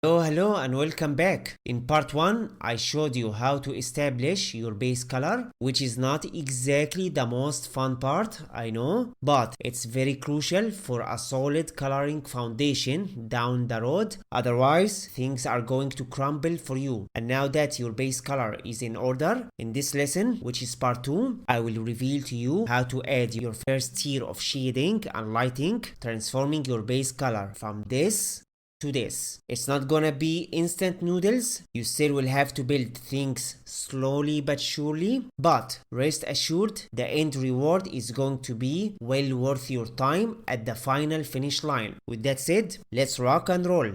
Hello and welcome back. In part 1, I showed you how to establish your base color, which is not exactly the most fun part, I know, but it's very crucial for a solid coloring foundation down the road. Otherwise, things are going to crumble for you. And now that your base color is in order, in this lesson, which is part 2, I will reveal to you how to add your first tier of shading and lighting, transforming your base color from this to this. It's not gonna be instant noodles. You still will have to build things slowly but surely. But rest assured, the end reward is going to be well worth your time at the final finish line. With that said, let's rock and roll.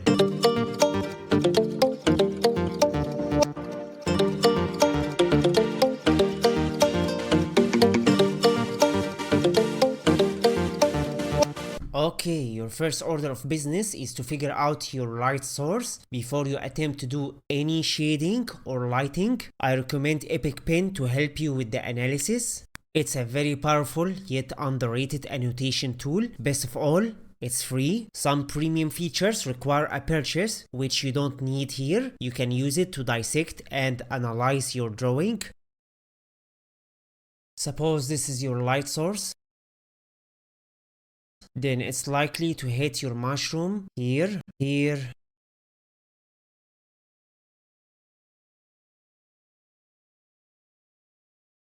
Okay, your first order of business is to figure out your light source before you attempt to do any shading or lighting. I recommend Epic Pen to help you with the analysis. It's a very powerful yet underrated annotation tool. Best of all, it's free. Some premium features require a purchase, which you don't need here. You can use it to dissect and analyze your drawing. Suppose this is your light source. Then it's likely to hit your mushroom here,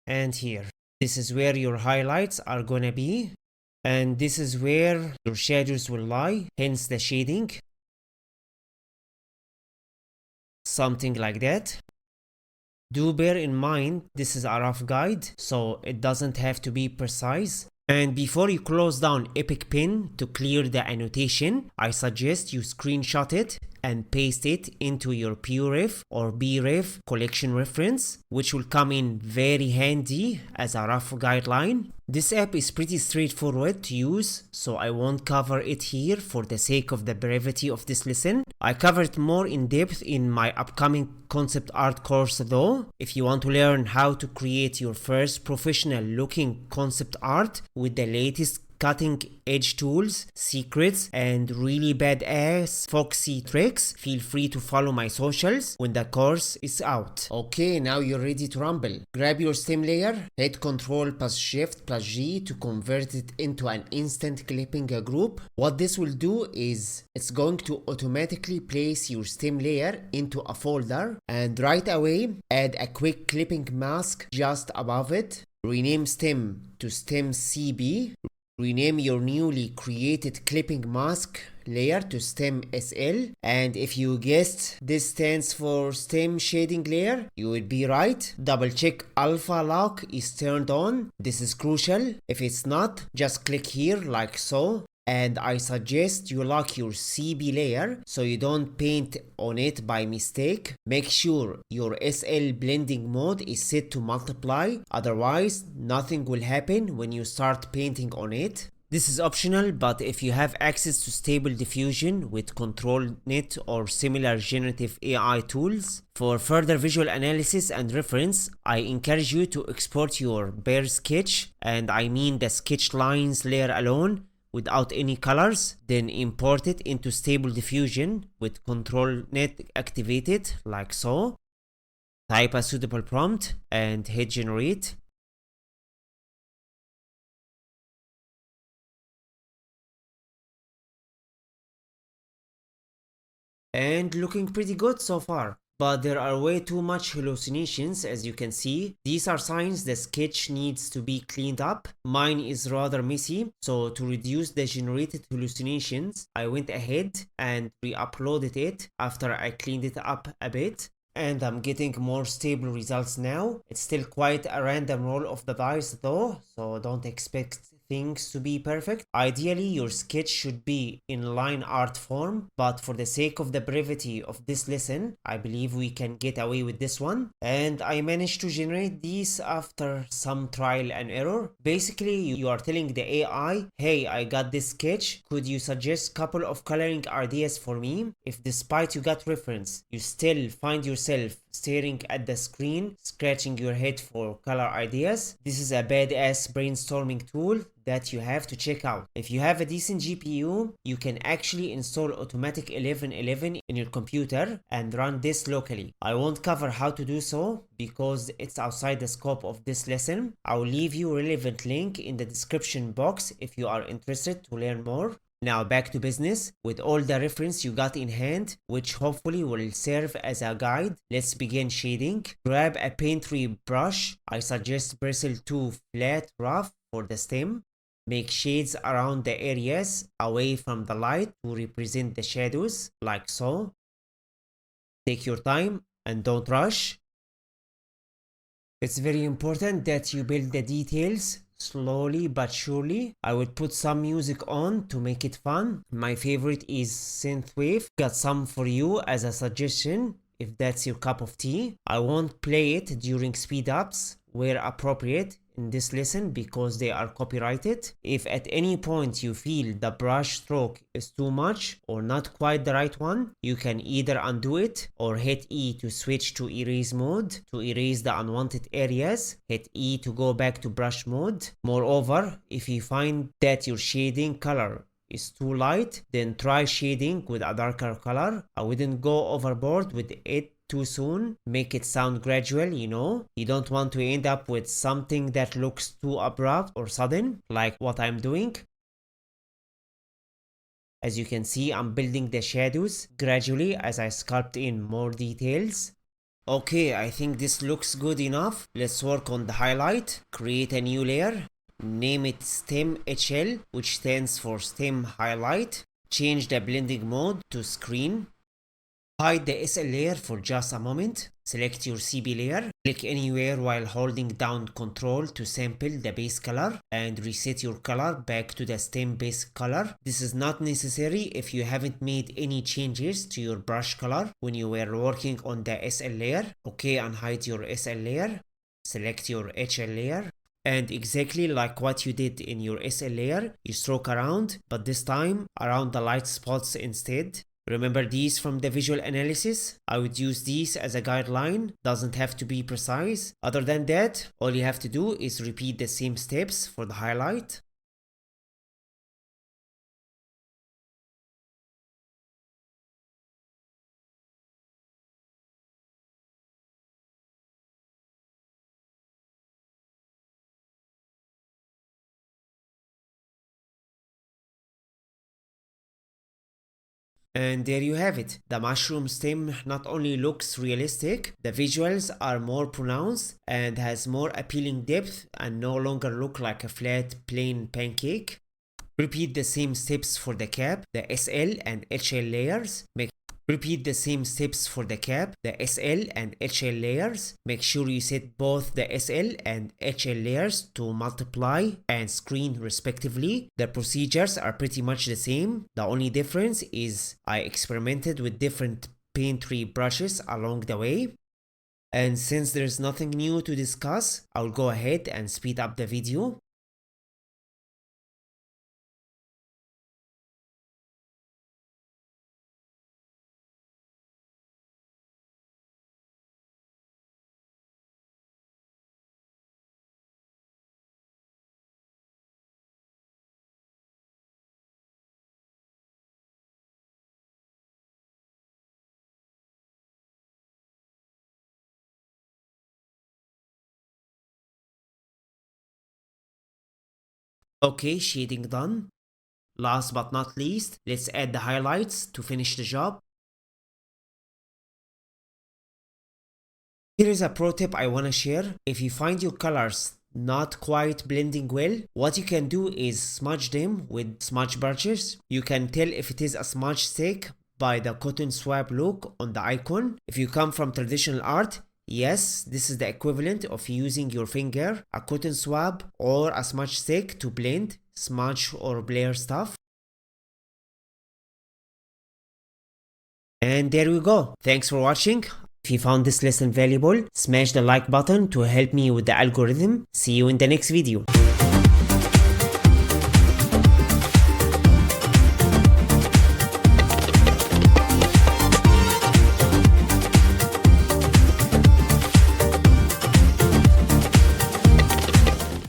and here. This is where your highlights are gonna be, and this is where your shadows will lie, hence the shading. Something like that. Do bear in mind this is a rough guide, so it doesn't have to be precise. And before you close down Epic Pen to clear the annotation, I suggest you screenshot it and paste it into your PureRef or BRef collection reference, which will come in very handy as a rough guideline. This app is pretty straightforward to use, so I won't cover it here for the sake of the brevity of this lesson. I cover it more in depth in my upcoming concept art course though. If you want to learn how to create your first professional looking concept art with the latest cutting edge tools, secrets, and really badass foxy tricks, feel free to follow my socials when the course is out. Okay, now you're ready to rumble. Grab your stem layer, hit Ctrl plus Shift plus G to convert it into an instant clipping group. What this will do is it's going to automatically place your stem layer into a folder and right away add a quick clipping mask just above it. Rename stem to stem CB. Rename your newly created clipping mask layer to stem SL, and if you guessed this stands for stem shading layer, you would be right. Double check alpha lock is turned on. This is crucial. If it's not, just click here like so. And I suggest you lock your CB layer so you don't paint on it by mistake. Make sure your SL blending mode is set to multiply, otherwise nothing will happen when you start painting on it. This is optional, but if you have access to stable diffusion with controlnet or similar generative AI tools, for further visual analysis and reference, I encourage you to export your bare sketch, and I mean the sketch lines layer alone, without any colors, then import it into stable diffusion with controlnet activated like so. Type a suitable prompt and hit generate. And looking pretty good so far. But there are way too much hallucinations, as you can see. These are signs the sketch needs to be cleaned up. Mine is rather messy, so to reduce the generated hallucinations, I went ahead and re-uploaded it after I cleaned it up a bit. And I'm getting more stable results now. It's still quite a random roll of the dice though, so don't expect things to be perfect. Ideally, your sketch should be in line art form, but for the sake of the brevity of this lesson, I believe we can get away with this one. And I managed to generate these after some trial and error. Basically, you are telling the AI, hey, I got this sketch, could you suggest couple of coloring ideas for me? If despite you got reference, you still find yourself staring at the screen, scratching your head for color ideas, this is a badass brainstorming tool that you have to check out. If you have a decent GPU, you can actually install automatic 1111 in your computer and run this locally. I won't cover how to do so because it's outside the scope of this lesson. I'll leave you a relevant link in the description box if you are interested to learn more. Now back to business. With all the reference you got in hand, which hopefully will serve as a guide, let's begin shading. Grab a paint-free brush. I suggest bristle to flat rough for the stem. Make shades around the areas away from the light to represent the shadows, like so. Take your time and don't rush. It's very important that you build the details slowly but surely. I would put some music on to make it fun. My favorite is synthwave. Got some for you as a suggestion if that's your cup of tea. I won't play it during speed ups where appropriate in this lesson because they are copyrighted. If at any point you feel the brush stroke is too much or not quite the right one, you can either undo it or hit E to switch to erase mode to erase the unwanted areas. Hit E to go back to brush mode. Moreover, if you find that your shading color is too light, then try shading with a darker color. I wouldn't go overboard with it too soon. Make it sound gradual, you know. You don't want to end up with something that looks too abrupt or sudden, like what I'm doing. As you can see, I'm building the shadows gradually as I sculpt in more details. Okay, I think this looks good enough. Let's work on the highlight. Create a new layer. Name it stem HL, which stands for stem highlight. Change the blending mode to screen. Hide the SL layer for just a moment. Select your CB layer. Click anywhere while holding down Ctrl to sample the base color and reset your color back to the stem base color. This is not necessary if you haven't made any changes to your brush color when you were working on the SL layer. Okay, unhide your SL layer. Select your HL layer. And exactly like what you did in your SL layer, you stroke around, but this time around the light spots instead. Remember these from the visual analysis? I would use these as a guideline, doesn't have to be precise. Other than that, all you have to do is repeat the same steps for the highlight. And there you have it. The mushroom stem not only looks realistic, the visuals are more pronounced and has more appealing depth and no longer look like a flat plain pancake. Repeat the same steps for the cap, the SL and HL layers. Repeat the same steps for the cap, the SL and HL layers. Make sure you set both the SL and HL layers to multiply and screen respectively. The procedures are pretty much the same. The only difference is I experimented with different paint-free brushes along the way. And since there's nothing new to discuss, I'll go ahead and speed up the video. Okay, shading done. Last but not least, let's add the highlights to finish the job. Here is a pro tip I want to share. If you find your colors not quite blending well, what you can do is smudge them with smudge brushes. You can tell if it is a smudge stick by the cotton swab look on the icon. If you come from traditional art, yes, this is the equivalent of using your finger, a cotton swab, or a smudge stick to blend, smudge or blur stuff. And there we go. Thanks for watching. If you found this lesson valuable, smash the like button to help me with the algorithm. See you in the next video.